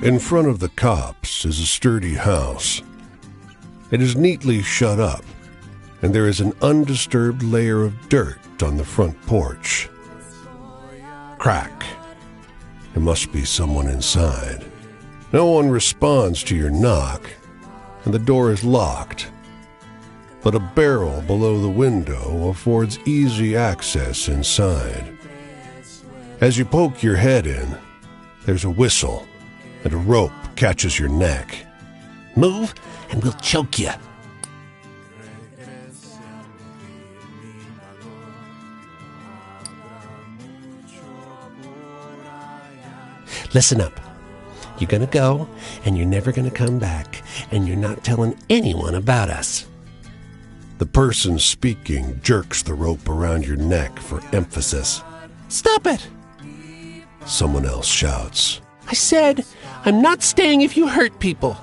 In front of the cops is a sturdy house. It is neatly shut up, and there is an undisturbed layer of dirt on the front porch. Crack. There must be someone inside. No one responds to your knock, and the door is locked. But a barrel below the window affords easy access inside. As you poke your head in, there's a whistle, and a rope catches your neck. Move, and we'll choke you. Listen up. You're gonna go, and you're never gonna come back, and you're not telling anyone about us. The person speaking jerks the rope around your neck for emphasis. Stop it! Someone else shouts. I said, I'm not staying if you hurt people.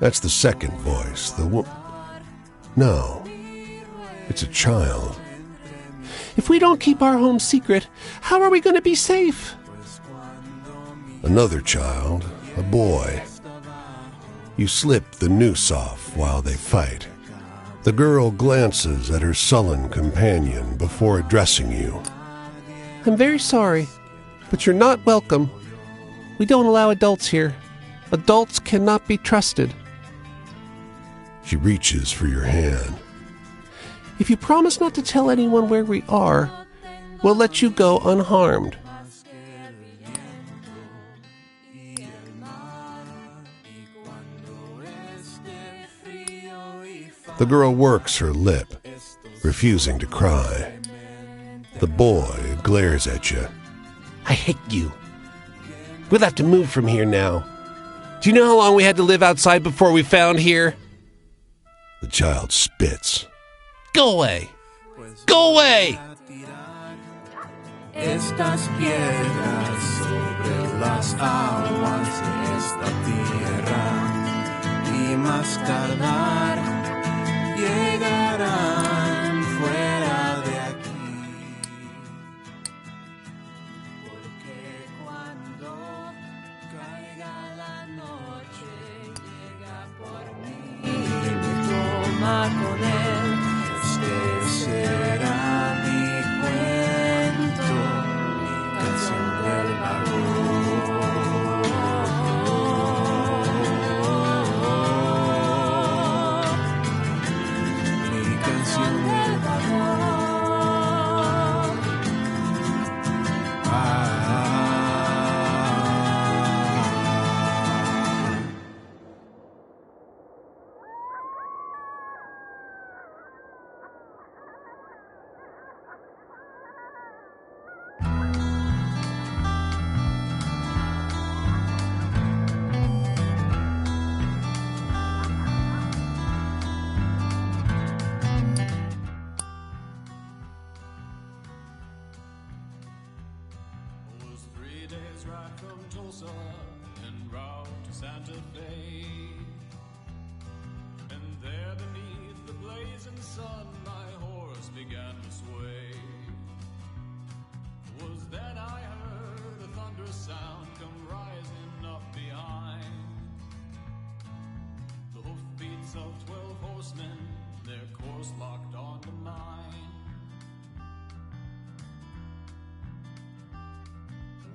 That's the second voice. No, it's a child. If we don't keep our home secret, how are we going to be safe? Another child, a boy. You slip the noose off while they fight. The girl glances at her sullen companion before addressing you. I'm very sorry, but you're not welcome. We don't allow adults here. Adults cannot be trusted. She reaches for your hand. If you promise not to tell anyone where we are, we'll let you go unharmed. The girl works her lip, refusing to cry. The boy glares at you. I hate you. We'll have to move from here now. Do you know how long we had to live outside before we found here? The child spits. Go away! Go away! Estas piedras sobre las aguas de esta tierra y más tardar llegarán fuera de aquí. Porque cuando caiga la noche llega por mí y me toma con él. Este será mi cuento, mi canción del vagón. Mi canción del vagón. Ride from Tulsa en route to Santa Fe, and there beneath the blazing sun my horse began to sway. Was then I heard a thunderous sound come rising up behind. The hoofbeats of 12 horsemen, their course locked onto mine.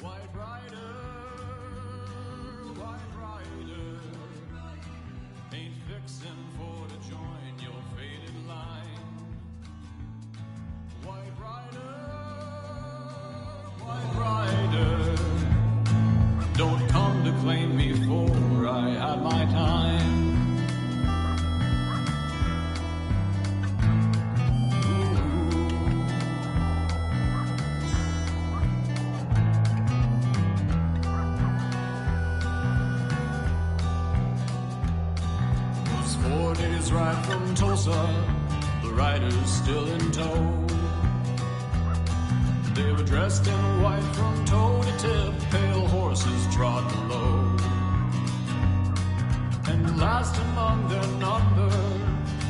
White rider, ain't fixin' for to join your faded line. White rider, don't come to claim me for I had my time. Ride from Tulsa, the riders still in tow. They were dressed in white from toe to tip, pale horses trod below. And last among their number,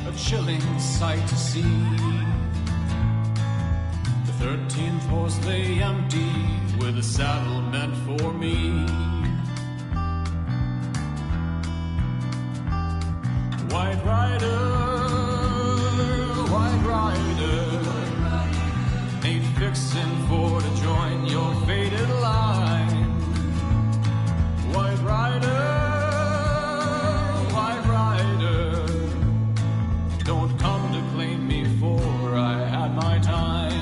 a chilling sight to see. The 13th horse lay empty, with a saddle meant for me. White rider, ain't fixin' for to join your faded line. White rider, don't come to claim me for I had my time.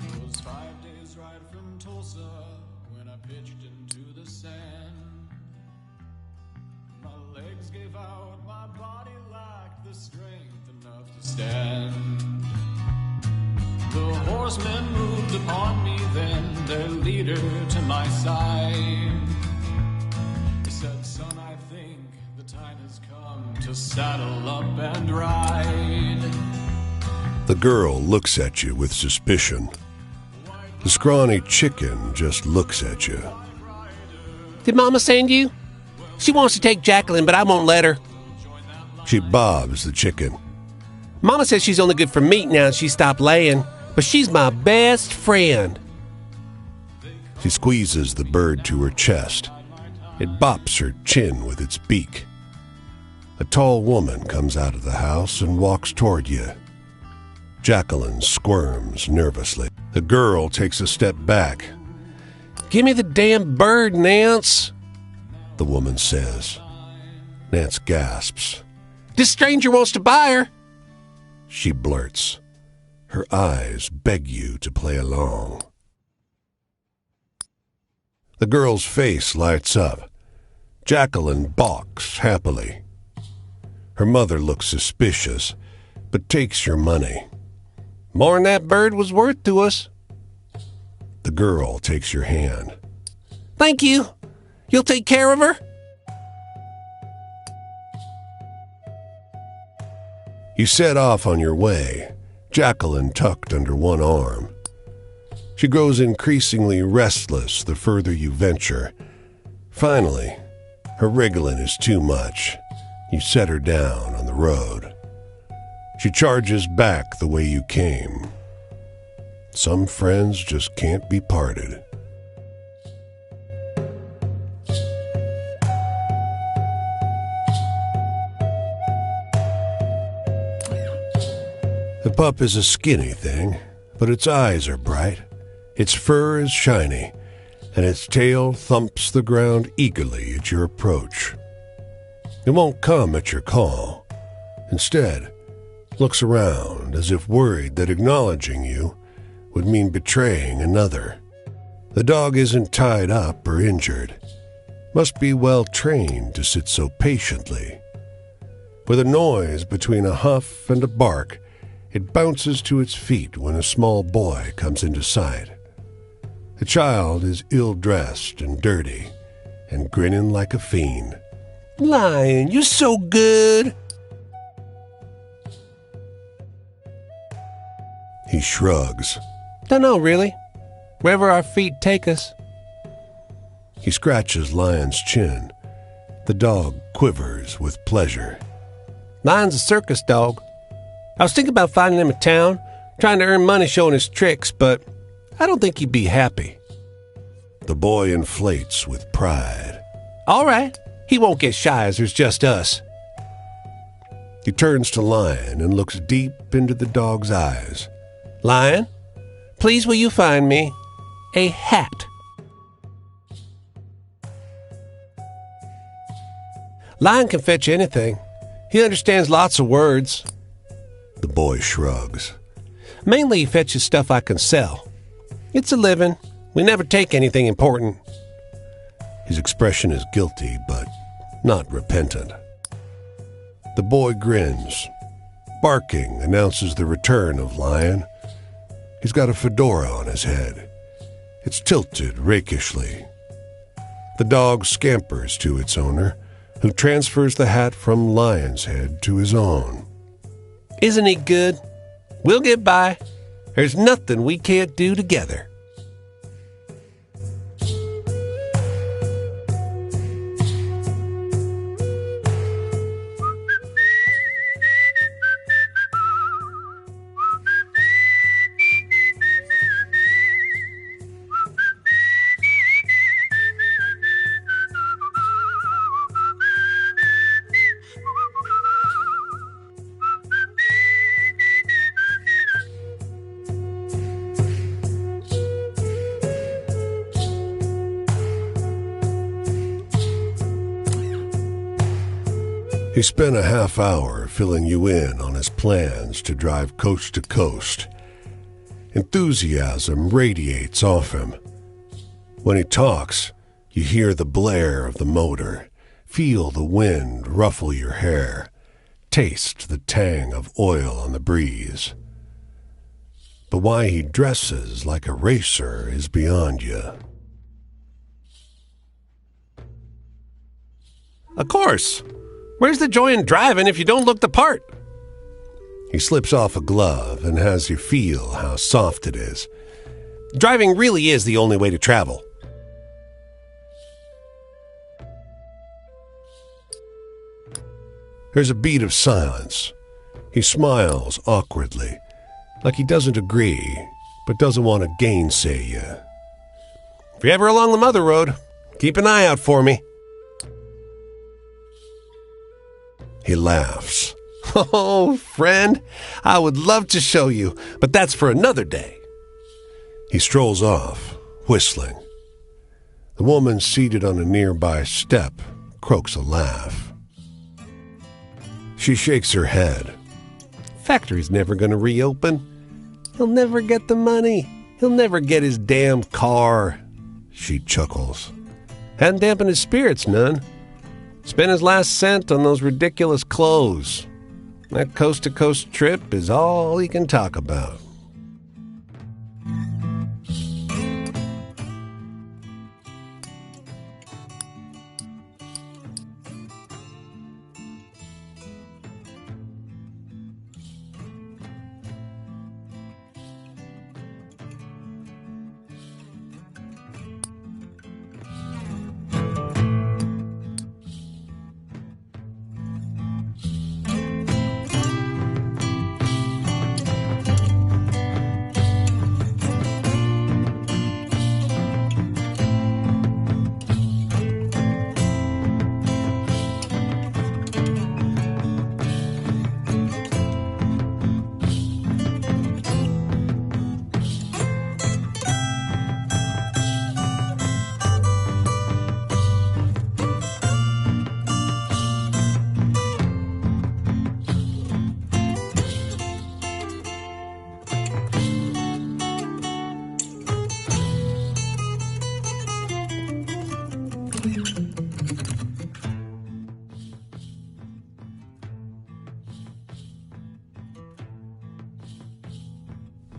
It was 5 days ride from Tulsa when I pitched into the sand. My legs gave out, my body lacked the strength enough to stand. The horsemen moved upon me then, their leader to my side. He said, son, I think the time has come to saddle up and ride. The girl looks at you with suspicion. The scrawny chicken just looks at you. Did Mama send you? She wants to take Jacqueline, but I won't let her. She bobs the chicken. Mama says she's only good for meat now she stopped laying, but she's my best friend. She squeezes the bird to her chest. It bops her chin with its beak. A tall woman comes out of the house and walks toward you. Jacqueline squirms nervously. The girl takes a step back. Give me the damn bird, Nance. The woman says. Nance gasps. This stranger wants to buy her. She blurts. Her eyes beg you to play along. The girl's face lights up. Jacqueline balks happily. Her mother looks suspicious, but takes your money. More'n that bird was worth to us. The girl takes your hand. Thank you. You'll take care of her? You set off on your way, Jacqueline tucked under one arm. She grows increasingly restless the further you venture. Finally, her wriggling is too much. You set her down on the road. She charges back the way you came. Some friends just can't be parted. The pup is a skinny thing, but its eyes are bright, its fur is shiny, and its tail thumps the ground eagerly at your approach. It won't come at your call. Instead, looks around as if worried that acknowledging you would mean betraying another. The dog isn't tied up or injured. Must be well trained to sit so patiently. With a noise between a huff and a bark, it bounces to its feet when a small boy comes into sight. The child is ill-dressed and dirty, and grinning like a fiend. Lion, you're so good. He shrugs. Dunno, really. Wherever our feet take us. He scratches Lion's chin. The dog quivers with pleasure. Lion's a circus dog. I was thinking about finding him a town, trying to earn money showing his tricks, but I don't think he'd be happy. The boy inflates with pride. All right. He won't get shy as there's just us. He turns to Lion and looks deep into the dog's eyes. Lion, please will you find me a hat? Lion can fetch anything. He understands lots of words. The boy shrugs. Mainly he fetches stuff I can sell. It's a living. We never take anything important. His expression is guilty, but not repentant. The boy grins. Barking announces the return of Lion. He's got a fedora on his head. It's tilted rakishly. The dog scampers to its owner, who transfers the hat from Lion's head to his own. Isn't he good? We'll get by. There's nothing we can't do together. He spent a half hour filling you in on his plans to drive coast to coast. Enthusiasm radiates off him. When he talks, you hear the blare of the motor, feel the wind ruffle your hair, taste the tang of oil on the breeze. But why he dresses like a racer is beyond you. Of course. Where's the joy in driving if you don't look the part? He slips off a glove and has you feel how soft it is. Driving really is the only way to travel. There's a beat of silence. He smiles awkwardly, like he doesn't agree, but doesn't want to gainsay you. If you're ever along the Mother Road, keep an eye out for me. He laughs. Oh, friend, I would love to show you, but that's for another day. He strolls off, whistling. The woman seated on a nearby step croaks a laugh. She shakes her head. Factory's never going to reopen. He'll never get the money. He'll never get his damn car. She chuckles. Hadn't dampened his spirits none. Spent his last cent on those ridiculous clothes. That coast-to-coast trip is all he can talk about.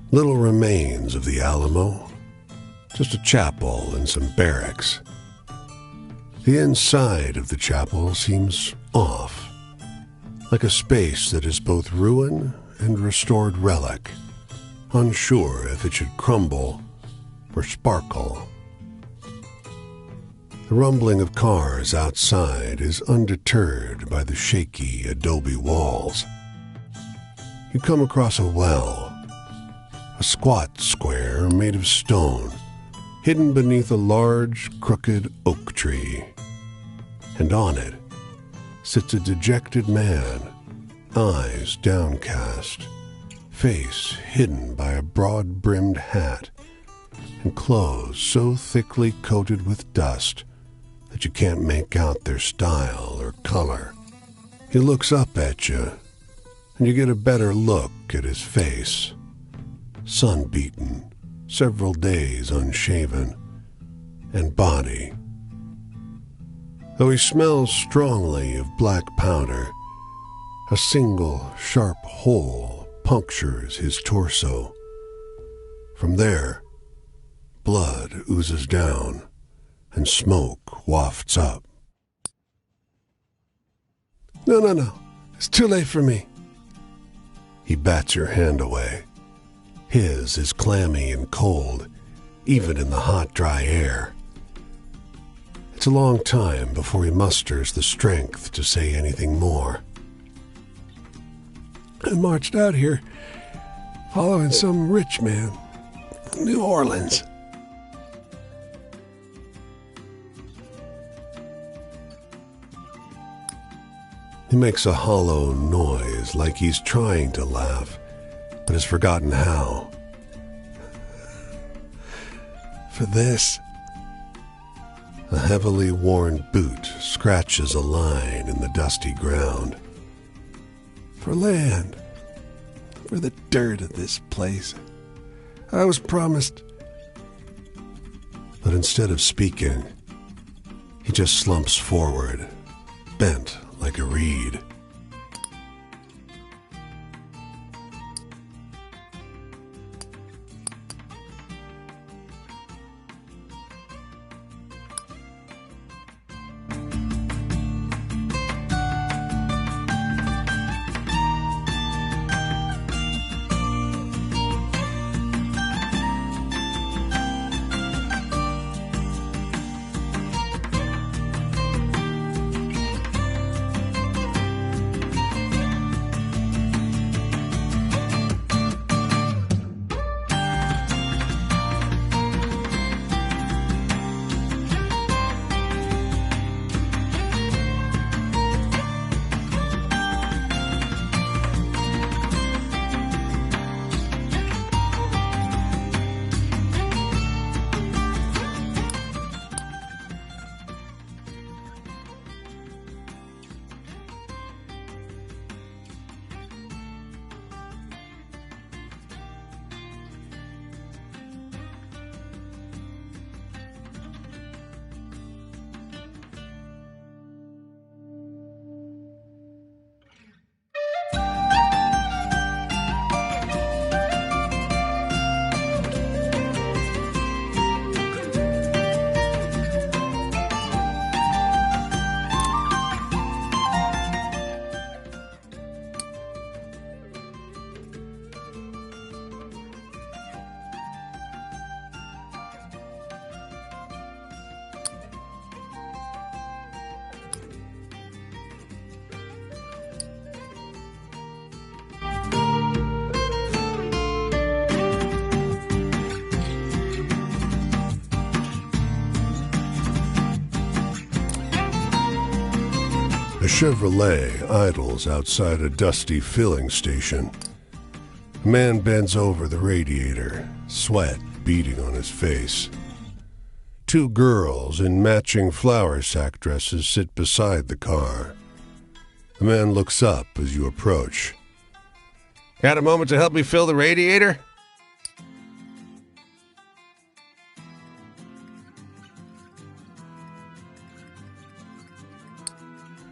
Little remains of the Alamo. Just a chapel and some barracks. The inside of the chapel seems off, like a space that is both ruin and restored relic, unsure if it should crumble or sparkle. The rumbling of cars outside is undeterred by the shaky adobe walls. You come across a well, a squat square made of stone, hidden beneath a large, crooked oak tree. And on it sits a dejected man, eyes downcast, face hidden by a broad-brimmed hat, and clothes so thickly coated with dust that you can't make out their style or color. He looks up at you, and you get a better look at his face. Sun-beaten, several days unshaven, and body Though he smells strongly of black powder, a single sharp hole punctures his torso. From there, blood oozes down and smoke wafts up. No. It's too late for me. He bats your hand away. His is clammy and cold, even in the hot, dry air. It's a long time before he musters the strength to say anything more. I marched out here following some rich man. New Orleans. He makes a hollow noise like he's trying to laugh, but has forgotten how. For this. A heavily worn boot scratches a line in the dusty ground. For land. For the dirt of this place. I was promised. But instead of speaking, he just slumps forward, bent like a reed. A Chevrolet idles outside a dusty filling station. A man bends over the radiator, sweat beading on his face. Two girls in matching flower sack dresses sit beside the car. The man looks up as you approach. Got a moment to help me fill the radiator?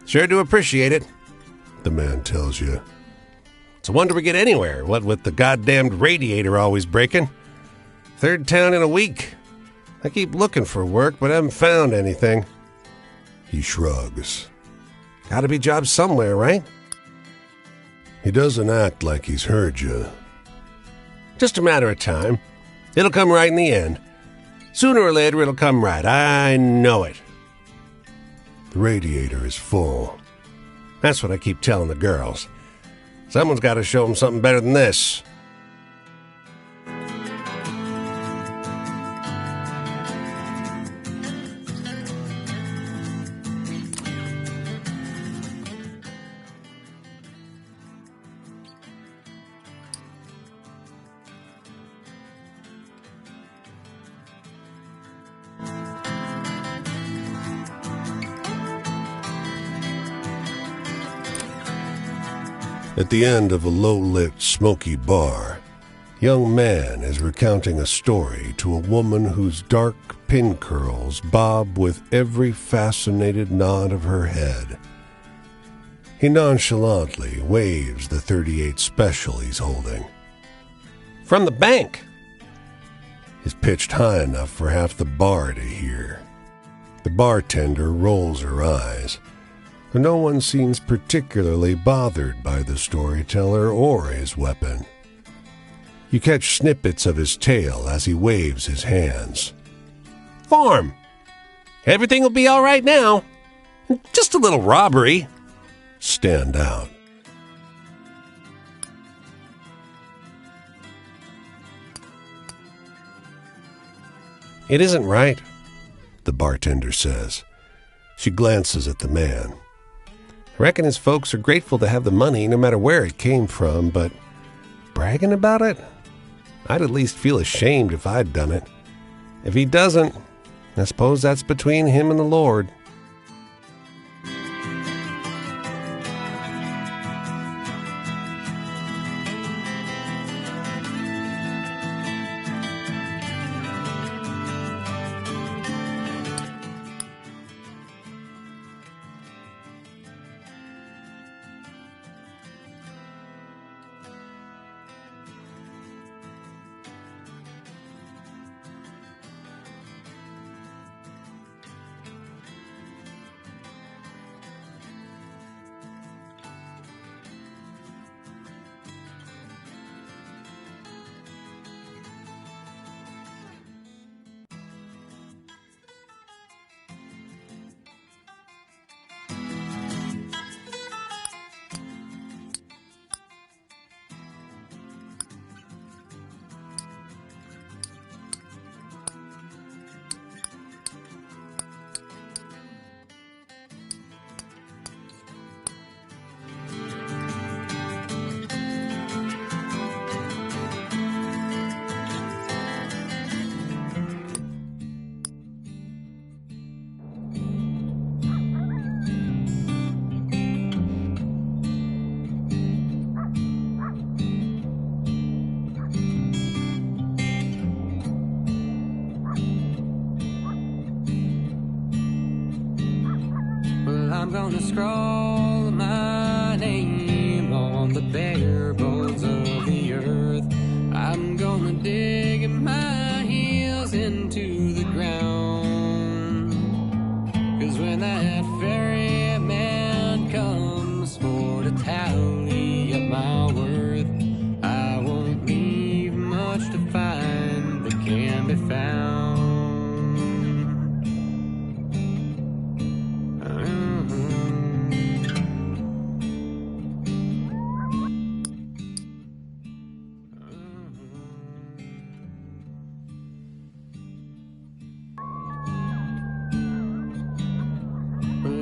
Sure do appreciate it, The man tells you. It's a wonder we get anywhere, what with the goddamned radiator always breaking. Third town in a week. I keep looking for work, but haven't found anything. He shrugs. Gotta be jobs somewhere, right? He doesn't act like he's heard you. Just a matter of time. It'll come right in the end. Sooner or later, it'll come right. I know it. The radiator is full. That's what I keep telling the girls. Someone's got to show them something better than this. At the end of a low-lit, smoky bar, Young man is recounting a story to a woman whose dark pin curls bob with every fascinated nod of her head. He nonchalantly waves the .38 special he's holding. From the bank. Is pitched high enough for half the bar to hear. The bartender rolls her eyes. No one seems particularly bothered by the storyteller or his weapon. You catch snippets of his tail as he waves his hands. Farm. Everything will be all right now. Just a little robbery. Stand out. It isn't right. The bartender says. She glances at the man. I reckon his folks are grateful to have the money no matter where it came from, but bragging about it? I'd at least feel ashamed if I'd done it. If he doesn't, I suppose that's between him and the Lord. I'm gonna scroll my name on the bare bones of the earth. I'm gonna dig my heels into the ground. 'Cause when that ferryman comes for to tally up my worth, I won't leave much to find that can be found.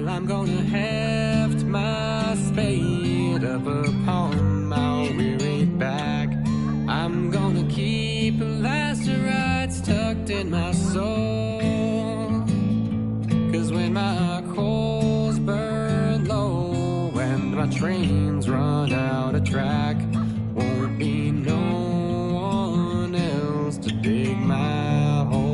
I'm gonna heft my spade up upon my weary back. I'm gonna keep lacerites tucked in my soul. 'Cause when my coals burn low and my trains run out of track, won't be no one else to dig my hole.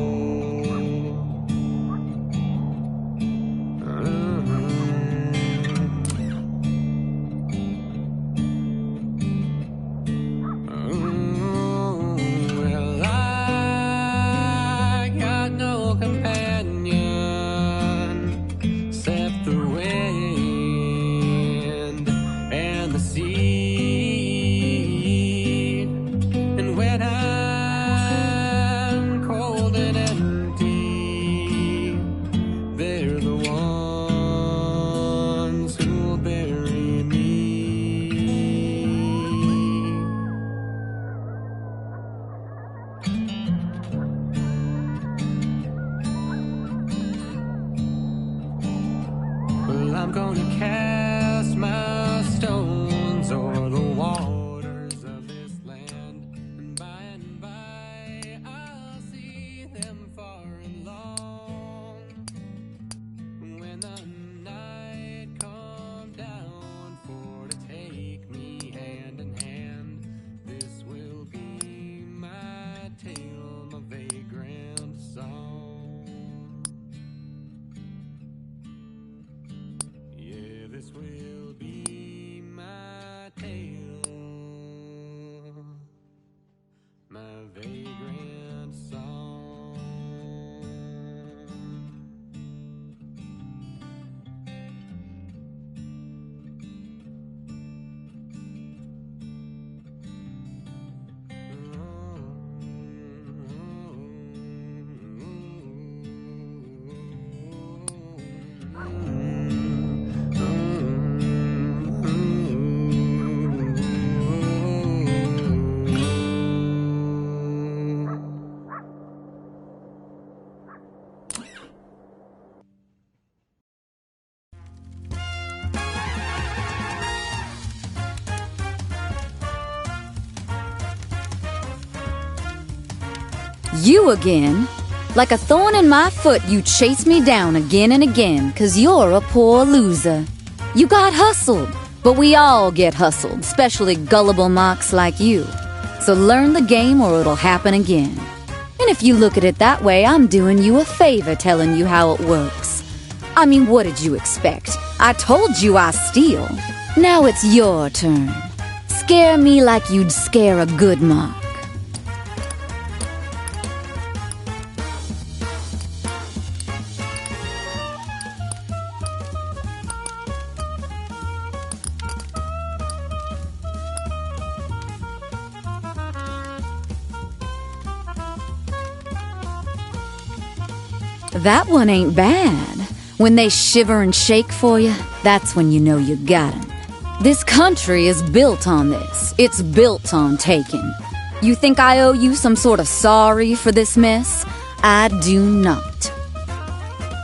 You again? Like a thorn in my foot, you chase me down again and again, 'cause you're a poor loser. You got hustled, but we all get hustled, especially gullible marks like you. So learn the game or it'll happen again. And if you look at it that way, I'm doing you a favor telling you how it works. I mean, what did you expect? I told you I steal. Now it's your turn. Scare me like you'd scare a good mark. That one ain't bad. When they shiver and shake for you, that's when you know you got 'em. This country is built on this. It's built on taking. You think I owe you some sort of sorry for this mess? I do not.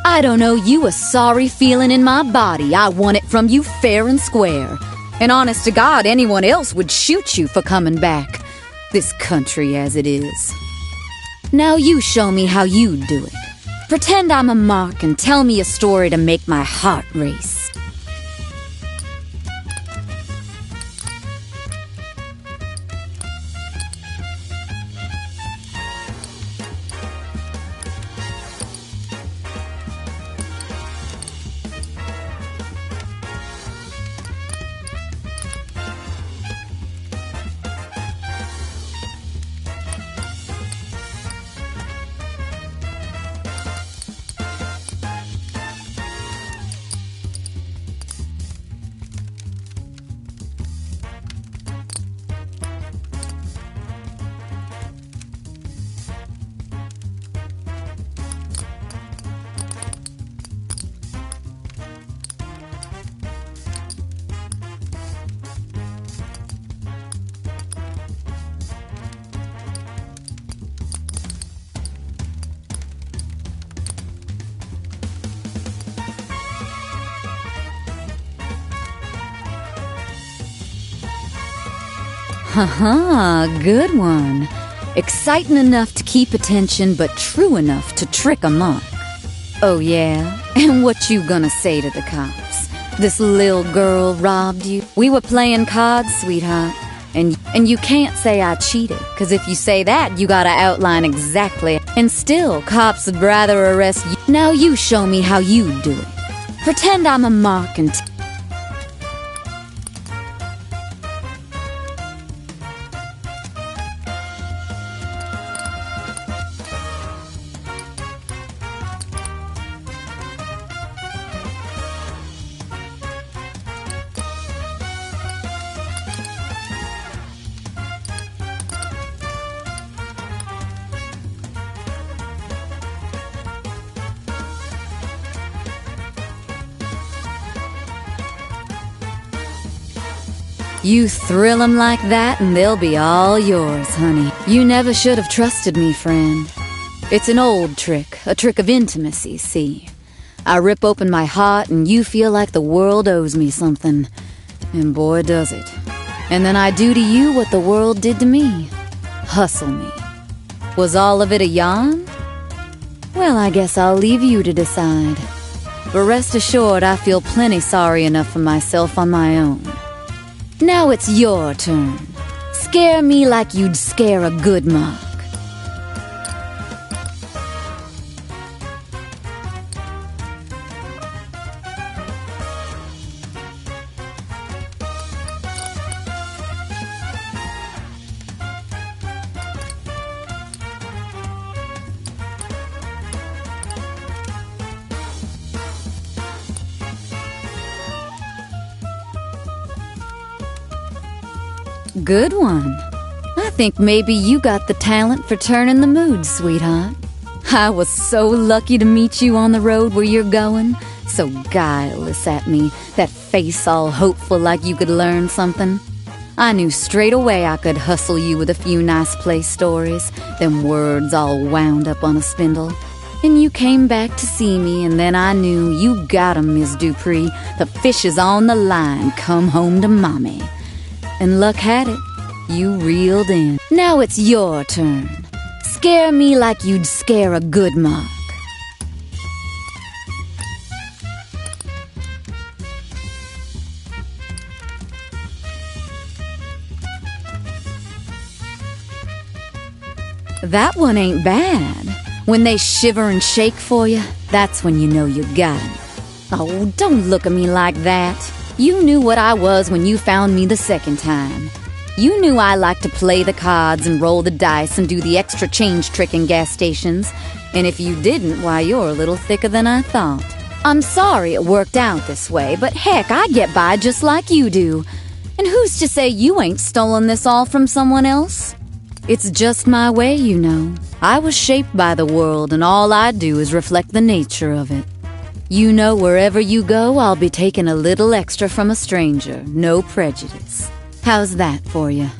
I don't owe you a sorry feeling in my body. I want it from you fair and square. And honest to God, anyone else would shoot you for coming back. This country as it is. Now you show me how you do it. Pretend I'm a mark and tell me a story to make my heart race. Haha, good one. Exciting enough to keep attention, but true enough to trick a mark. Oh yeah? And what you gonna say to the cops? This little girl robbed you? We were playing cards, sweetheart. And you can't say I cheated, 'cause if you say that, you gotta outline exactly. And still, cops would rather arrest you. Now you show me how you do it. Pretend I'm a mark and you thrill 'em like that and they'll be all yours, honey. You never should have trusted me, friend. It's an old trick, a trick of intimacy, see. I rip open my heart and you feel like the world owes me something. And boy, does it. And then I do to you what the world did to me. Hustle me. Was all of it a yarn? Well, I guess I'll leave you to decide. But rest assured, I feel plenty sorry enough for myself on my own. Now it's your turn. Scare me like you'd scare a good mark. Good one. I think maybe you got the talent for turning the mood, sweetheart. I was so lucky to meet you on the road where you're going. So guileless at me, that face all hopeful like you could learn something. I knew straight away I could hustle you with a few nice play stories, them words all wound up on a spindle. And you came back to see me, and then I knew you got 'em, Miss Dupree. The fish is on the line, come home to mommy. And luck had it, you reeled in. Now it's your turn. scare me like you'd scare a good mark. That one ain't bad. When they shiver and shake for you, that's when you know you got 'em. Oh, don't look at me like that. You knew what I was when you found me the second time. You knew I liked to play the cards and roll the dice and do the extra change trick in gas stations. And if you didn't, why, you're a little thicker than I thought. I'm sorry it worked out this way, but heck, I get by just like you do. And who's to say you ain't stolen this all from someone else? It's just my way, you know. I was shaped by the world, and all I do is reflect the nature of it. You know, wherever you go, I'll be taking a little extra from a stranger, no prejudice. How's that for you?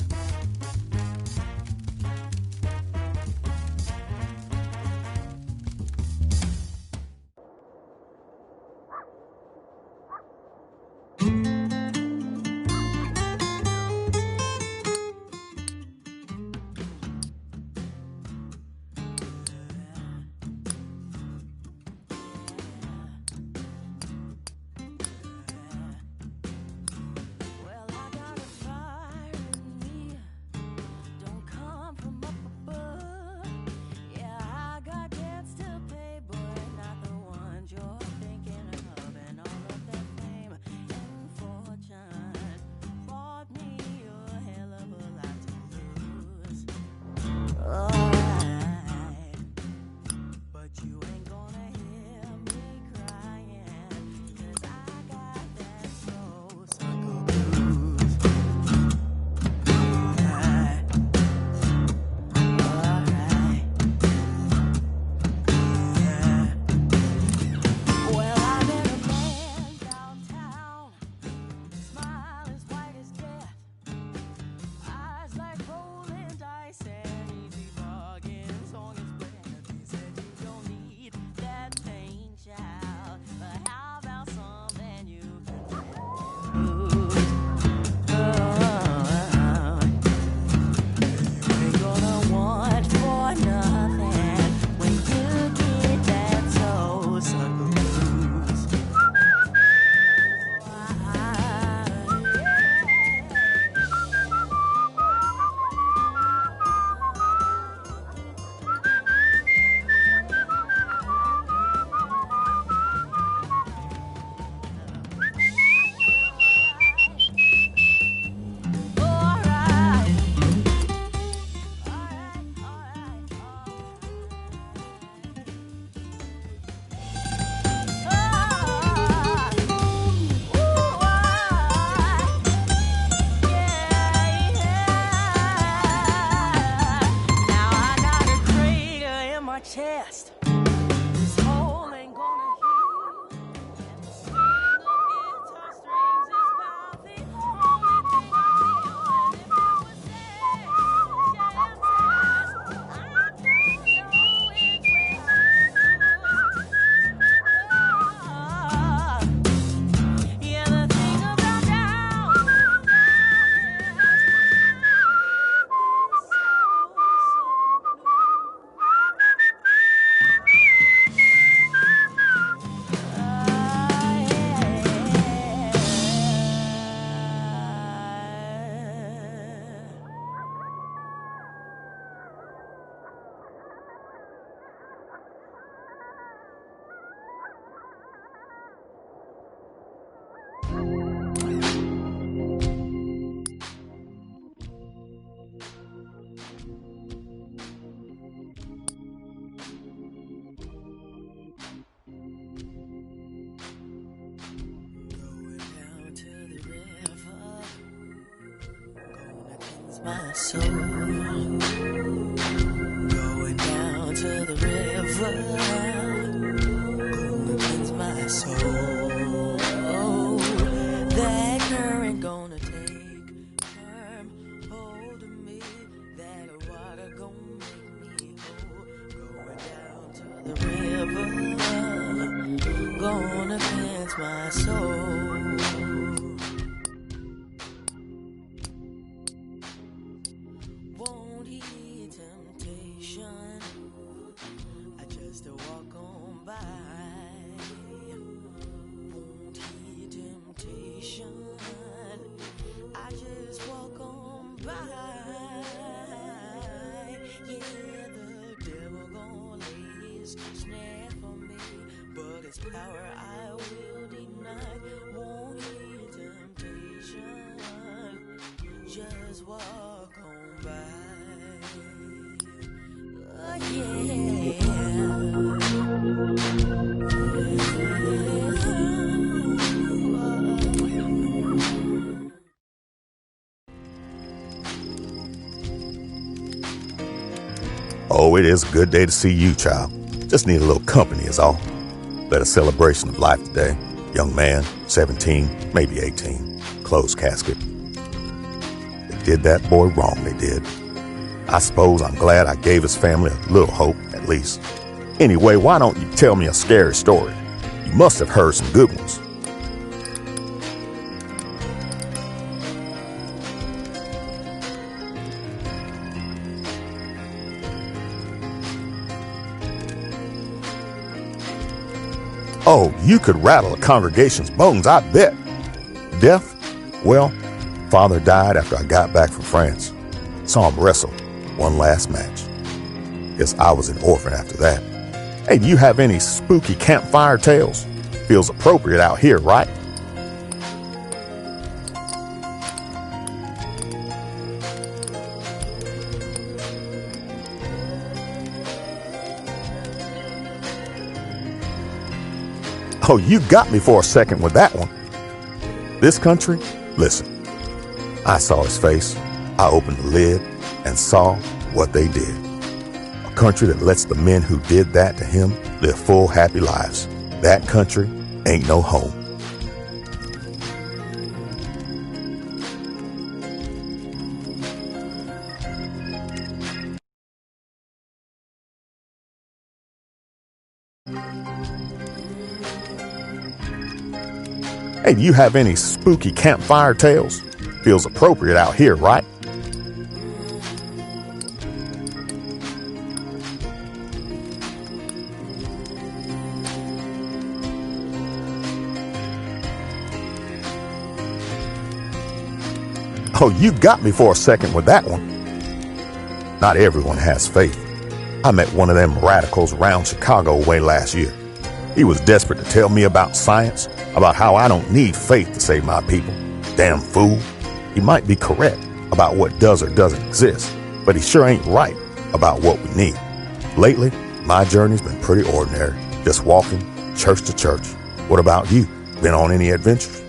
My soul going down to the river, gonna cleanse my soul. That current gonna take firm hold of me. That water gonna make me whole. Going down to the river, gonna cleanse my soul. Won't heed temptation. power I will deny. Won't heed temptation. Just walk on by. Oh, it is a good day to see you, child. Just need a little company is all. But a celebration of life today. Young man, 17, maybe 18. Closed casket. They did that boy wrong, they did. I suppose I'm glad I gave his family a little hope, at least. Anyway, why don't you tell me a scary story? You must have heard some good ones. Oh, you could rattle a congregation's bones, I bet. Death? Well, father died after I got back from France. Saw him wrestle one last match. Guess I was an orphan after that. Hey, do you have any spooky campfire tales? Feels appropriate out here, right? Oh, you got me for a second with that one. This country? Listen, I saw his face. I opened the lid and saw what they did. A country that lets the men who did that to him live full, happy lives. That country ain't no home. Hey, do you have any spooky campfire tales? Feels appropriate out here, right? Oh, you got me for a second with that one. Not everyone has faith. I met one of them radicals around Chicago way last year. He was desperate to tell me about science, about how I don't need faith to save my people. Damn fool. He might be correct about what does or doesn't exist, but he sure ain't right about what we need. Lately, my journey's been pretty ordinary, just walking church to church. What about you? Been on any adventures?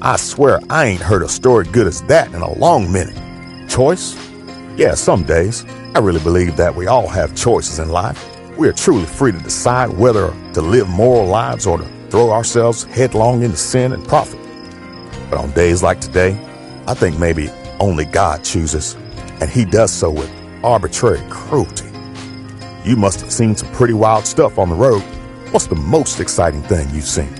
I swear I ain't heard a story good as that in a long minute. Choice? Yeah, some days. I really believe that we all have choices in life. We are truly free to decide whether to live moral lives or to throw ourselves headlong into sin and profit. But on days like today, I think maybe only God chooses, and he does so with arbitrary cruelty. You must have seen some pretty wild stuff on the road. What's the most exciting thing you've seen?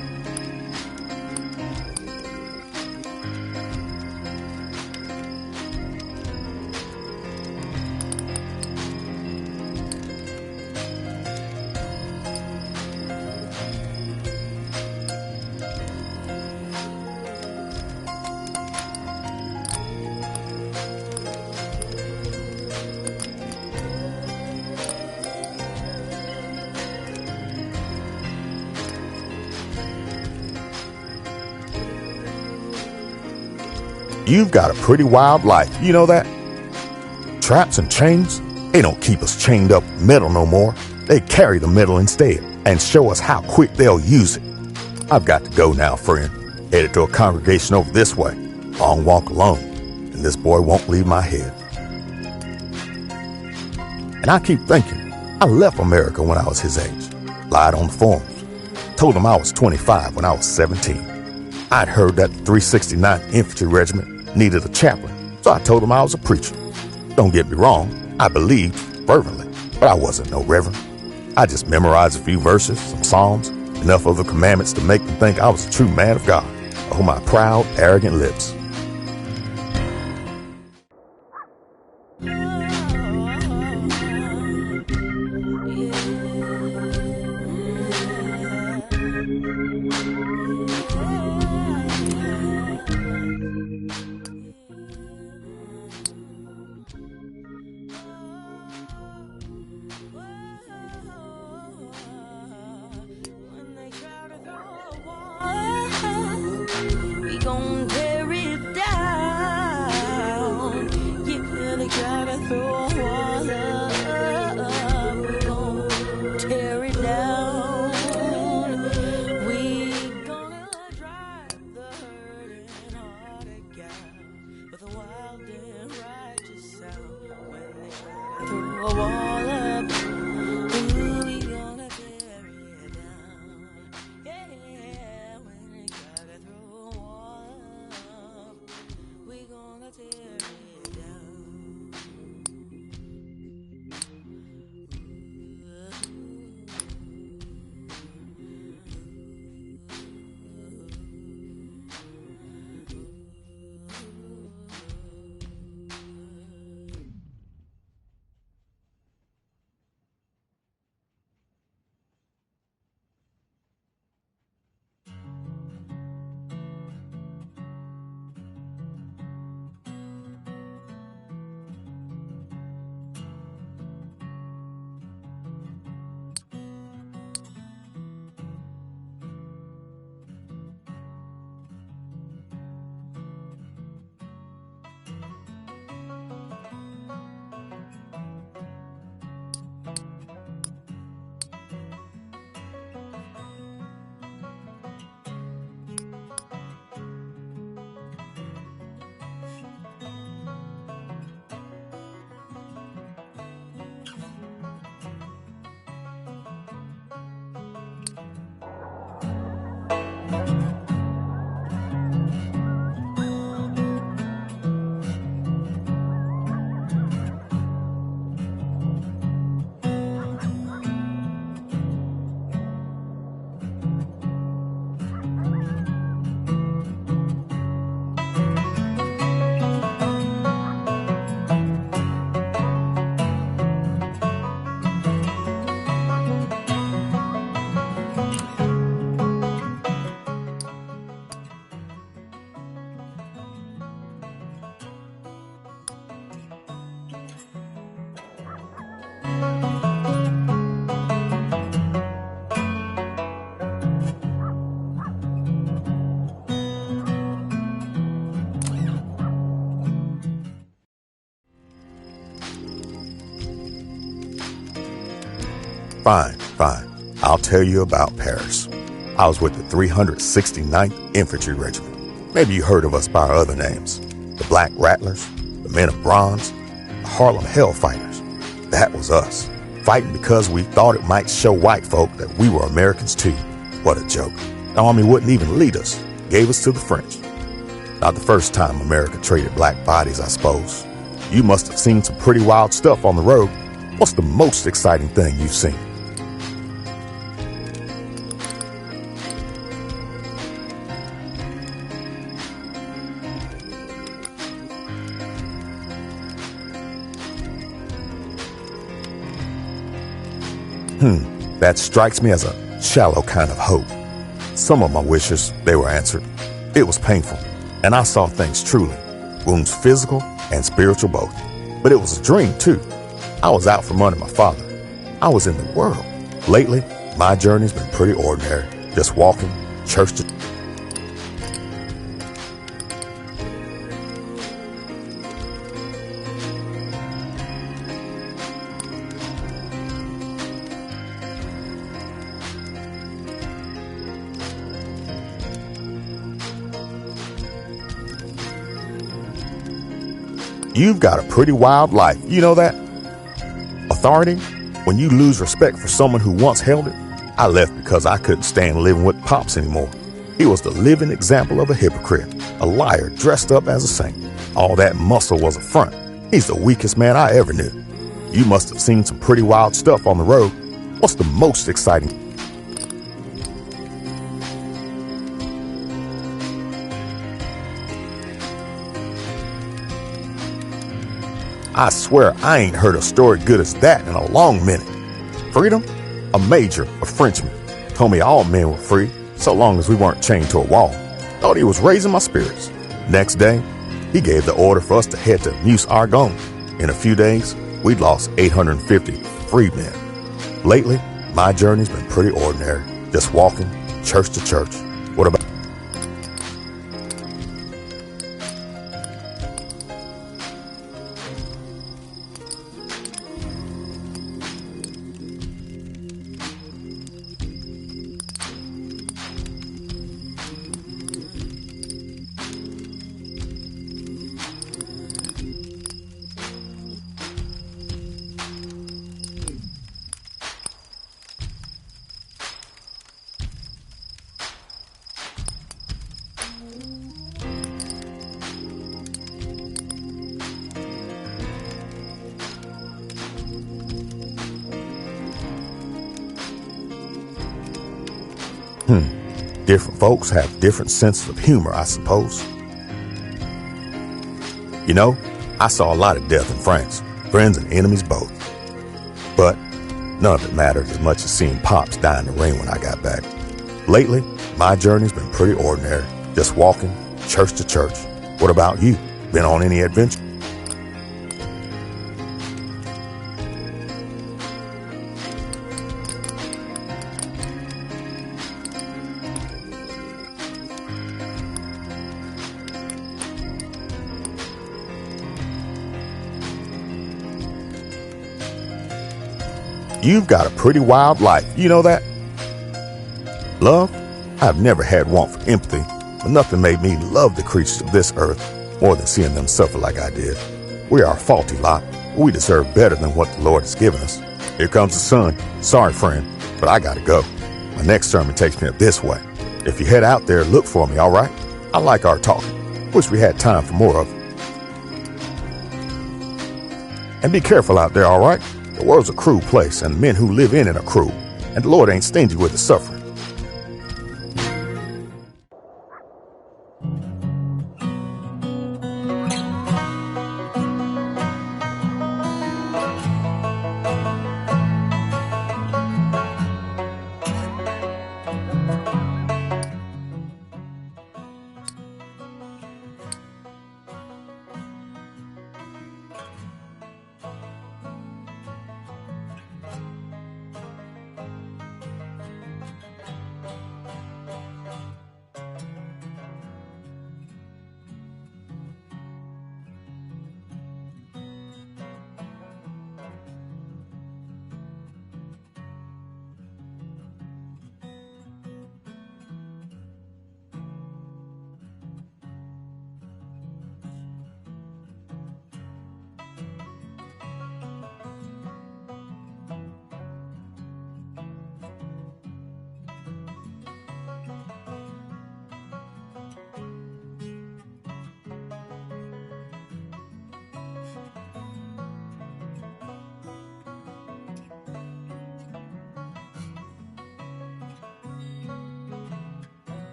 You've got a pretty wild life, you know that? Traps and chains, they don't keep us chained up with metal no more. They carry the metal instead and show us how quick they'll use it. I've got to go now, friend. Headed to a congregation over this way. Long walk alone, and this boy won't leave my head. And I keep thinking, I left America when I was his age. Lied on the forms. Told him I was 25 when I was 17. I'd heard that the 369th Infantry Regiment needed a chaplain, so I told him I was a preacher. Don't get me wrong, I believed fervently, but I wasn't no reverend. I just memorized a few verses, some psalms, enough of the commandments to make them think I was a true man of God. Oh, my proud, arrogant lips. We gon' tear it down. You really gotta throw a wall up. We gon' tear it down. We gonna drive the hurting heartache out with a wild and righteous sound. When they try to throw a wall up, ooh, we gonna tear it down. Yeah, when they try to throw a wall up, we gonna tear it down. Fine. I'll tell you about Paris. I was with the 369th Infantry Regiment. Maybe you heard of us by our other names. The Black Rattlers, the Men of Bronze, the Harlem Hellfighters. That was us, fighting because we thought it might show white folk that we were Americans too. What a joke. The Army wouldn't even lead us, gave us to the French. Not the first time America traded black bodies, I suppose. You must have seen some pretty wild stuff on the road. What's the most exciting thing you've seen? That strikes me as a shallow kind of hope. Some of my wishes, they were answered. It was painful, and I saw things truly, wounds physical and spiritual both. But it was a dream too. I was out from under my father. I was in the world. Lately, my journey's been pretty ordinary, just walking, church to You've got a pretty wild life, you know that? Authority, when you lose respect for someone who once held it, I left because I couldn't stand living with Pops anymore. He was the living example of a hypocrite, a liar dressed up as a saint. All that muscle was a front. He's the weakest man I ever knew. You must have seen some pretty wild stuff on the road. What's the most exciting? I swear I ain't heard a story good as that in a long minute. Freedom? A major, a Frenchman, told me all men were free, so long as we weren't chained to a wall. Thought he was raising my spirits. Next day, he gave the order for us to head to Meuse-Argonne. In a few days, we'd lost 850 freedmen. Lately, my journey's been pretty ordinary, just walking church to church. What about? Different folks have different senses of humor, I suppose. You know, I saw a lot of death in France, friends and enemies both. But none of it mattered as much as seeing Pops die in the rain when I got back. Lately, my journey's been pretty ordinary, just walking church to church. What about you? Been on any adventure? You've got a pretty wild life, you know that? Love? I've never had want for empathy, but nothing made me love the creatures of this earth more than seeing them suffer like I did. We are a faulty lot. We deserve better than what the Lord has given us. Here comes the sun. Sorry, friend, but I gotta go. My next sermon takes me up this way. If you head out there, look for me, all right? I like our talk. Wish we had time for more of it. And be careful out there, all right? The world's a cruel place, and the men who live in it are cruel, and the Lord ain't stingy with the suffering.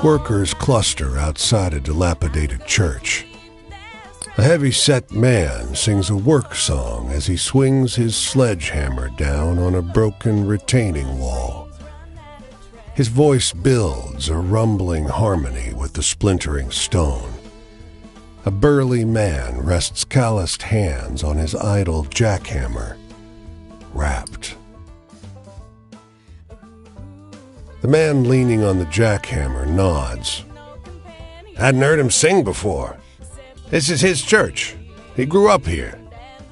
Workers cluster outside a dilapidated church. A heavy-set man sings a work song as he swings his sledgehammer down on a broken retaining wall. His voice builds a rumbling harmony with the splintering stone. A burly man rests calloused hands on his idle jackhammer, rapt. The man leaning on the jackhammer nods. Hadn't heard him sing before. This is his church. He grew up here.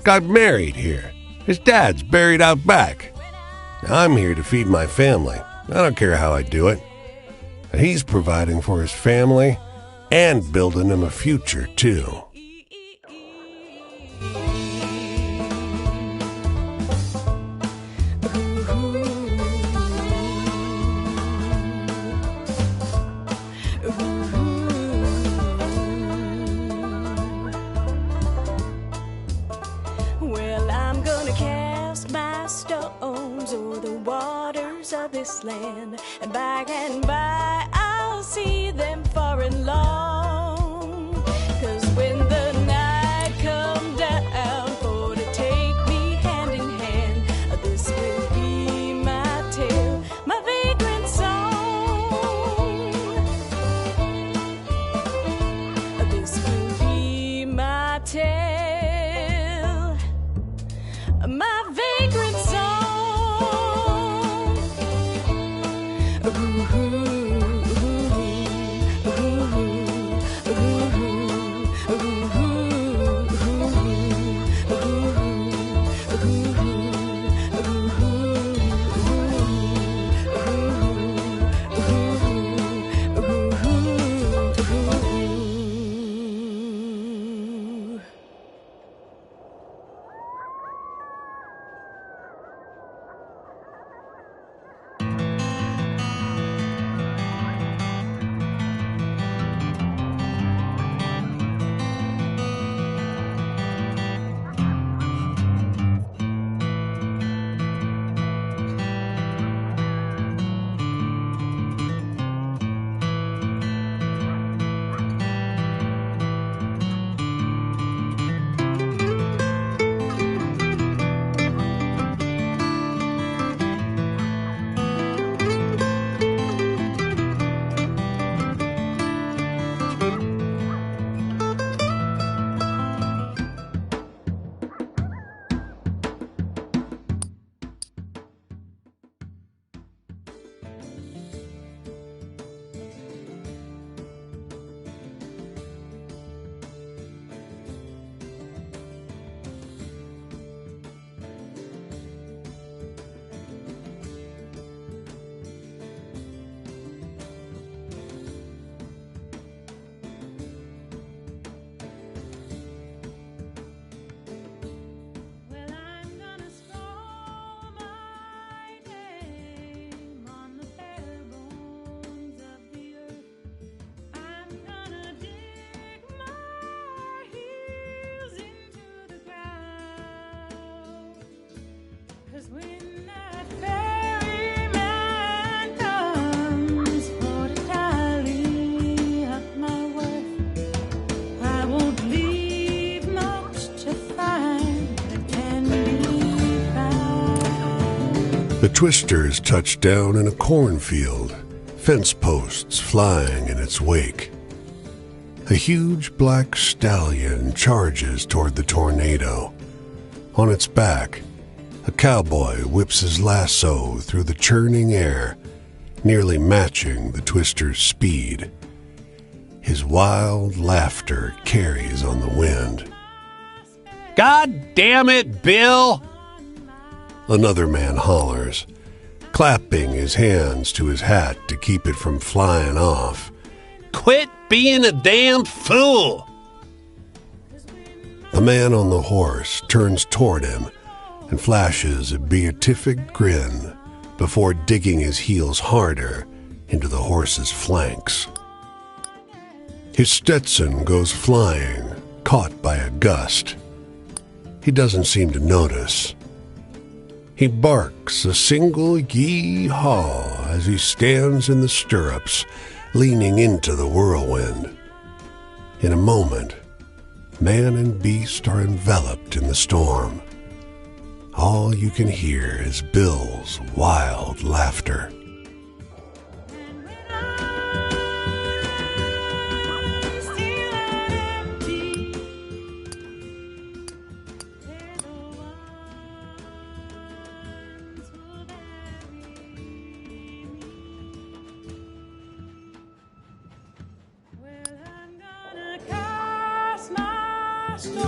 Got married here. His dad's buried out back. I'm here to feed my family. I don't care how I do it. And he's providing for his family and building him a future, too. Well, I'm gonna cast my stones o'er the waters of this land, and by I'll see them far and long. 'Cause when the night come down for to take me hand in hand, this will be my tale, my vagrant song. This will be my tale, my vagrant song. The Twisters touch down in a cornfield, fence posts flying in its wake. A huge black stallion charges toward the tornado. On its back, a cowboy whips his lasso through the churning air, nearly matching the Twister's speed. His wild laughter carries on the wind. God damn it, Bill! Another man hollers, clapping his hands to his hat to keep it from flying off. Quit being a damn fool! The man on the horse turns toward him and flashes a beatific grin before digging his heels harder into the horse's flanks. His Stetson goes flying, caught by a gust. He doesn't seem to notice. He barks a single yee-haw as he stands in the stirrups, leaning into the whirlwind. In a moment, man and beast are enveloped in the storm. All you can hear is Bill's wild laughter. Cast my story